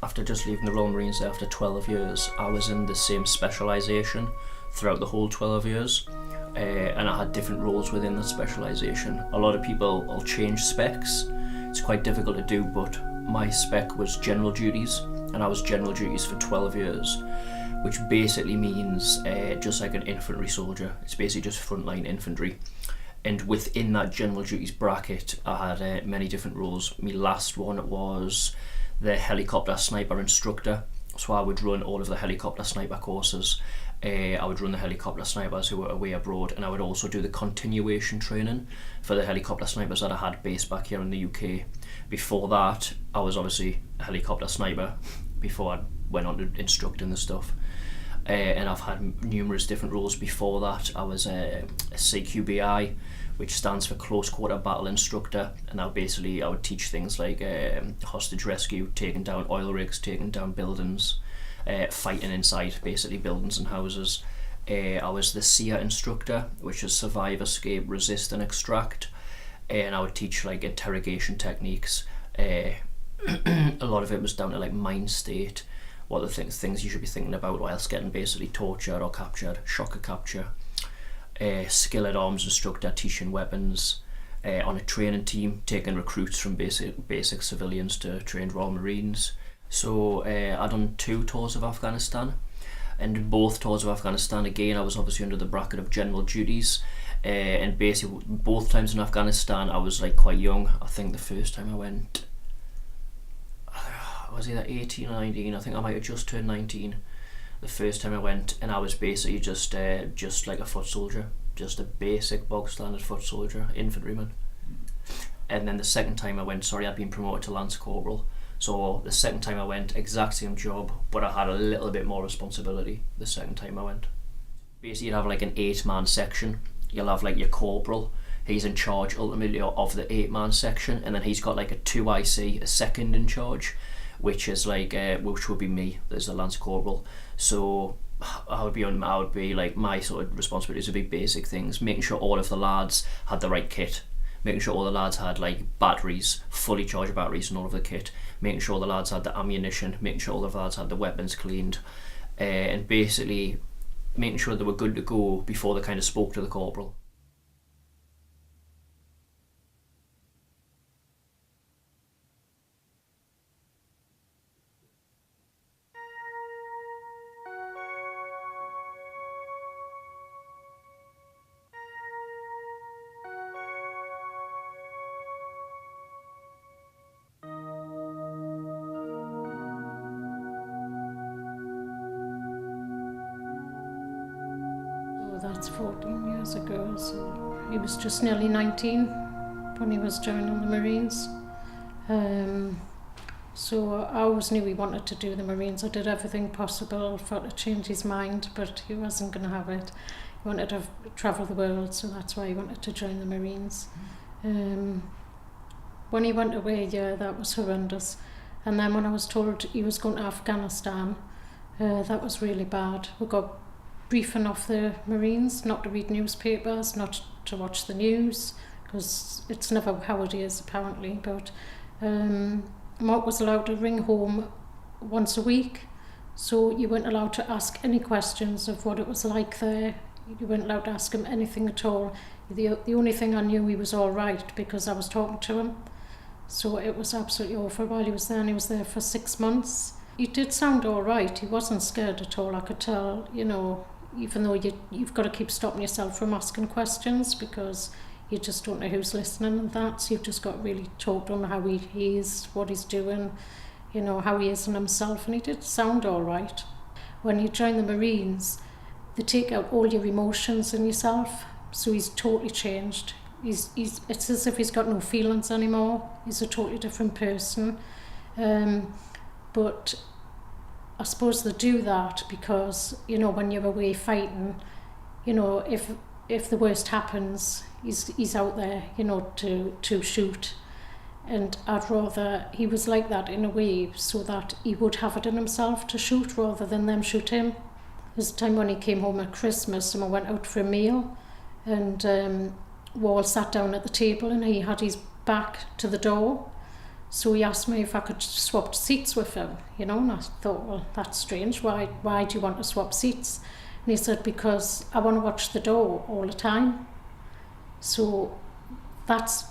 After just leaving the Royal Marines after 12 years, I was in the same specialisation throughout the whole 12 years. And I had different roles within that specialisation. A lot of people will change specs. It's quite difficult to do, but my spec was general duties, and I was general duties for 12 years, which basically means just like an infantry soldier. It's basically just frontline infantry. And within that general duties bracket, I had many different roles. My last one was the helicopter sniper instructor. So I would run all of the helicopter sniper courses. I would run the helicopter snipers who were away abroad, and I would also do the continuation training for the helicopter snipers that I had based back here in the UK. Before that, I was obviously a helicopter sniper before I went on to instructing the stuff. And I've had numerous different roles before that. I was a CQBI, which stands for Close Quarter Battle Instructor, and I would teach things like hostage rescue, taking down oil rigs, taking down buildings, fighting inside basically buildings and houses. I was the SEER instructor, which is survive, escape, resist and extract, and I would teach like interrogation techniques. A lot of it was down to like mind state, what are the things you should be thinking about whilst getting basically tortured or captured, shocker capture. Skillet arms instructor, teaching weapons. On a training team, taking recruits from basic civilians to trained Royal Marines. So I done 2 tours of Afghanistan, and both tours of Afghanistan, again, I was obviously under the bracket of general duties, and basically both times in Afghanistan I was like quite young. I think the first time I went, I was either 18 or 19, I think I might have just turned 19 the first time I went, and I was basically just like a foot soldier, just a basic bog standard foot soldier, infantryman. And then the second time I went, I'd been promoted to Lance Corporal. So the second time I went, exact same job, but I had a little bit more responsibility the second time I went. Basically you'd have like an 8-man section. You'll have like your corporal, he's in charge ultimately of the 8-man section, and then he's got like a 2IC, a second in charge, which is like, which would be me, there's the Lance Corporal. So I would be like, my sort of responsibilities would be basic things, making sure all of the lads had the right kit, making sure all the lads had like batteries, fully charged batteries and all of the kit, making sure the lads had the ammunition, making sure all the lads had the weapons cleaned, and basically making sure they were good to go before they kind of spoke to the corporal. That's 14 years ago, so he was just nearly 19 when he was joining the Marines. So I always knew he wanted to do the Marines. I did everything possible for to change his mind, but he wasn't going to have it. He wanted to travel the world, so that's why he wanted to join the Marines. When he went away, yeah, that was horrendous. And then when I was told he was going to Afghanistan, that was really bad. We got briefing off the Marines not to read newspapers, not to watch the news, because it's never how it is apparently, but Mark was allowed to ring home once a week, so you weren't allowed to ask any questions of what it was like there. You weren't allowed to ask him anything at all. The only thing I knew he was all right because I was talking to him, so it was absolutely awful while he was there, and he was there for 6 months. He did sound all right, he wasn't scared at all. I could tell, you know, even though you've got to keep stopping yourself from asking questions because you just don't know who's listening and that, so you've just got to really talk to him how he is, what he's doing, you know, how he is in himself, and he did sound all right. When you join the Marines, they take out all your emotions in yourself, so he's totally changed. It's as if he's got no feelings anymore. He's a totally different person. But I suppose they do that because, you know, when you're away fighting, you know, if the worst happens, he's out there, you know, to shoot. And I'd rather he was like that in a way so that he would have it in himself to shoot rather than them shoot him. There's a time when he came home at Christmas and I went out for a meal, and we all sat down at the table and he had his back to the door. So he asked me if I could swap seats with him, you know, and I thought, well, that's strange. Why do you want to swap seats? And he said, because I want to watch the door all the time. So that's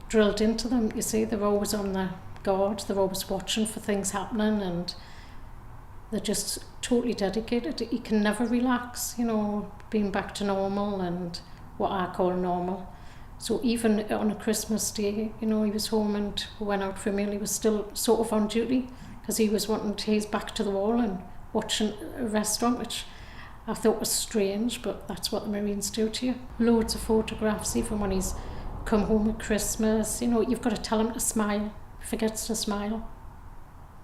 drilled into them. You see, they're always on their guard. They're always watching for things happening, and they're just totally dedicated. He can never relax, you know, being back to normal and what I call normal. So even on a Christmas day, you know, he was home and we went out for a meal. He was still sort of on duty because he was wanting to, he's back to the wall and watching a restaurant, which I thought was strange, but that's what the Marines do to you. Loads of photographs, even when he's come home at Christmas. You know, you've got to tell him to smile. He forgets to smile,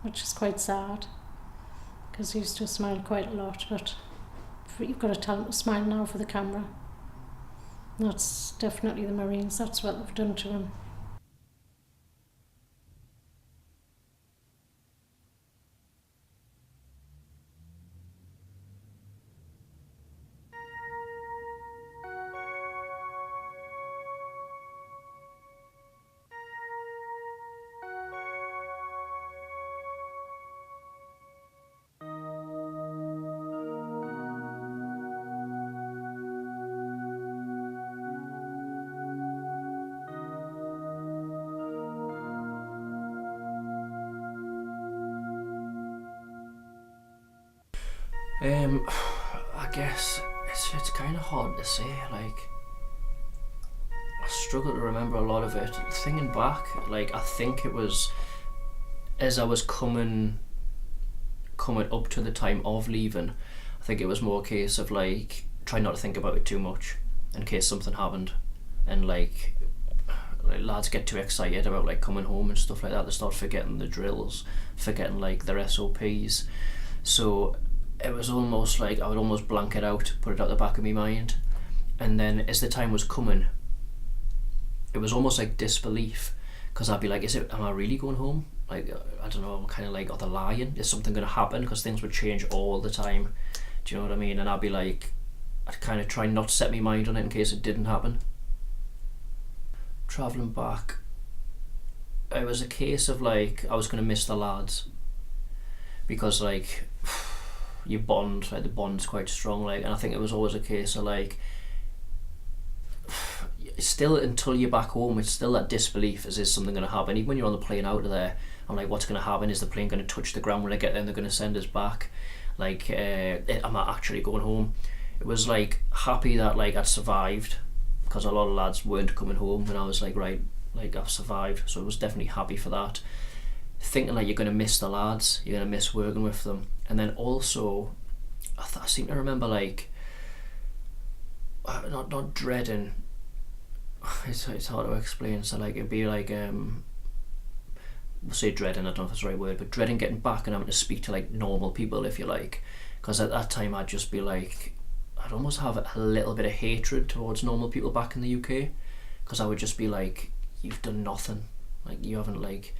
which is quite sad because he used to smile quite a lot, but you've got to tell him to smile now for the camera. That's definitely the Marines, that's what they've done to him. I guess it's kind of hard to say. Like, I struggle to remember a lot of it. Thinking back, like, I think it was as I was coming up to the time of leaving. I think it was more a case of like trying not to think about it too much in case something happened, and like lads get too excited about like coming home and stuff like that. They start forgetting the drills, forgetting like their SOPs. So it was almost like I would almost blank it out, put it out the back of my mind, and then as the time was coming, it was almost like disbelief, because I'd be like, am I really going home? Like, I don't know, I'm kind of like, are they lying? Is something going to happen? Because things would change all the time. Do you know what I mean? And I'd be like, I'd kind of try not to set my mind on it in case it didn't happen. Travelling back, it was a case of like, I was going to miss the lads, because like, you bond, like the bond's quite strong, like, and I think it was always a case of like, still until you're back home, it's still that disbelief, is something going to happen? Even when you're on the plane out of there, I'm like, what's going to happen? Is the plane going to touch the ground when I get there and they're going to send us back? Like, am I actually going home? It was like happy that like I'd survived, because a lot of lads weren't coming home, and I was like, right, like I've survived, so I was definitely happy for that. Thinking like you're going to miss the lads, you're going to miss working with them. And then also, I seem to remember like, not dreading, it's hard to explain, so like it'd be like, we'll say dreading, I don't know if that's the right word, but dreading getting back and having to speak to like normal people, if you like, because at that time I'd just be like, I'd almost have a little bit of hatred towards normal people back in the UK, because I would just be like, you've done nothing, like you haven't like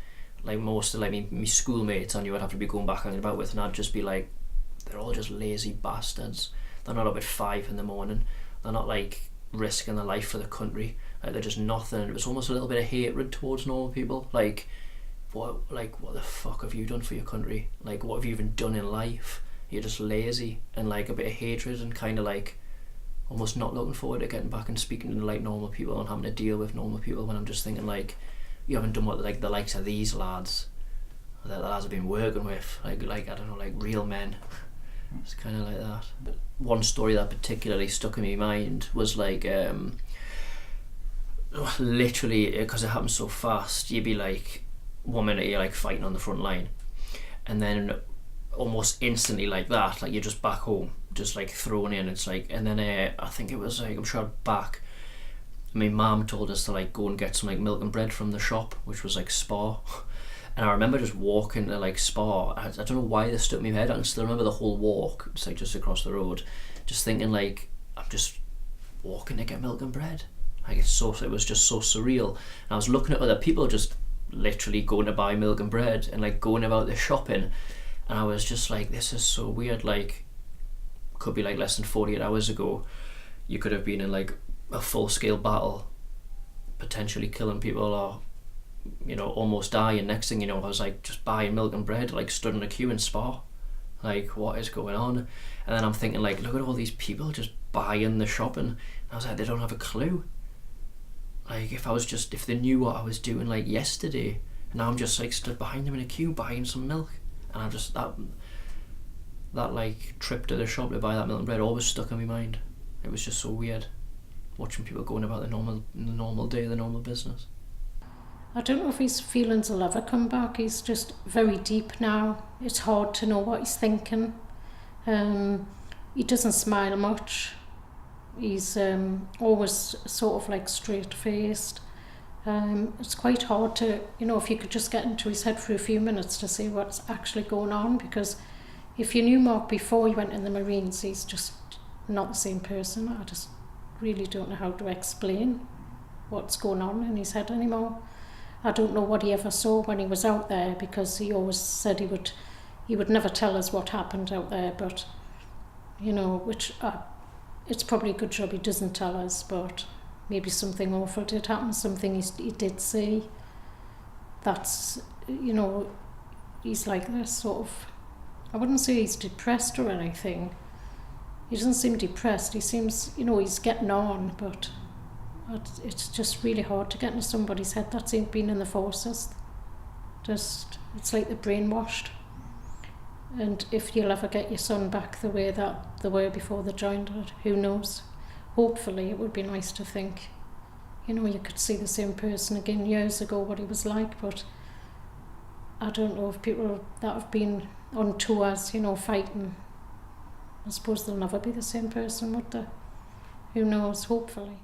most of like my schoolmates I knew I'd have to be going back hanging about with, and I'd just be like, they're all just lazy bastards. They're not up at 5 in the morning. They're not like risking their life for the country. Like, they're just nothing. It was almost a little bit of hatred towards normal people. Like what the fuck have you done for your country? Like, what have you even done in life? You're just lazy, and like a bit of hatred, and kind of like almost not looking forward to getting back and speaking to like normal people and having to deal with normal people, when I'm just thinking like, you haven't done what like the likes of these lads that the lads have been working with, like I don't know, like real men. It's kind of like that. But one story that particularly stuck in my mind was like, literally, because it happened so fast, you'd be like, 1 minute you're like fighting on the front line, and then almost instantly like that, like you're just back home, just like thrown in. It's like, and then I think it was like, I'm sure back, my mum told us to like go and get some like milk and bread from the shop, which was like Spar. And I remember just walking to like Spar. I don't know why this stuck in my head. I can still remember the whole walk. It's like just across the road, just thinking like, I'm just walking to get milk and bread. Like it was just so surreal. And I was looking at other people just literally going to buy milk and bread and like going about their shopping, and I was just like, this is so weird. Like, could be like less than 48 hours ago, you could have been in like a full-scale battle, potentially killing people, or you know, almost dying. Next thing you know, I was like just buying milk and bread, like stood in a queue in Spa. Like, what is going on? And then I'm thinking, like, look at all these people just buying the shopping. And I was like, they don't have a clue. Like, if they knew what I was doing, like, yesterday, and now I'm just, like, stood behind them in a queue buying some milk. And I'm just, that like, trip to the shop to buy that milk and bread always stuck in my mind. It was just so weird, watching people going about the normal day, the normal business. I don't know if his feelings will ever come back. He's just very deep now. It's hard to know what he's thinking. He doesn't smile much. He's always sort of like straight-faced. It's quite hard to, you know, if you could just get into his head for a few minutes to see what's actually going on, because if you knew Mark before he went in the Marines, he's just not the same person. I just really don't know how to explain what's going on in his head anymore. I don't know what he ever saw when he was out there, because he always said he would never tell us what happened out there, but, you know, it's probably a good job he doesn't tell us, but maybe something awful did happen, something he did see. That's, you know, he's like this sort of, I wouldn't say he's depressed or anything. He doesn't seem depressed. He seems, you know, he's getting on, but it's just really hard to get into somebody's head that's been in the forces. Just, it's like they're brainwashed. And if you'll ever get your son back the way that they were before they joined it, who knows? Hopefully it would be nice to think, you know, you could see the same person again years ago, what he was like, but I don't know if people that have been on tours, you know, fighting, I suppose they'll never be the same person, would they? Who knows? Hopefully.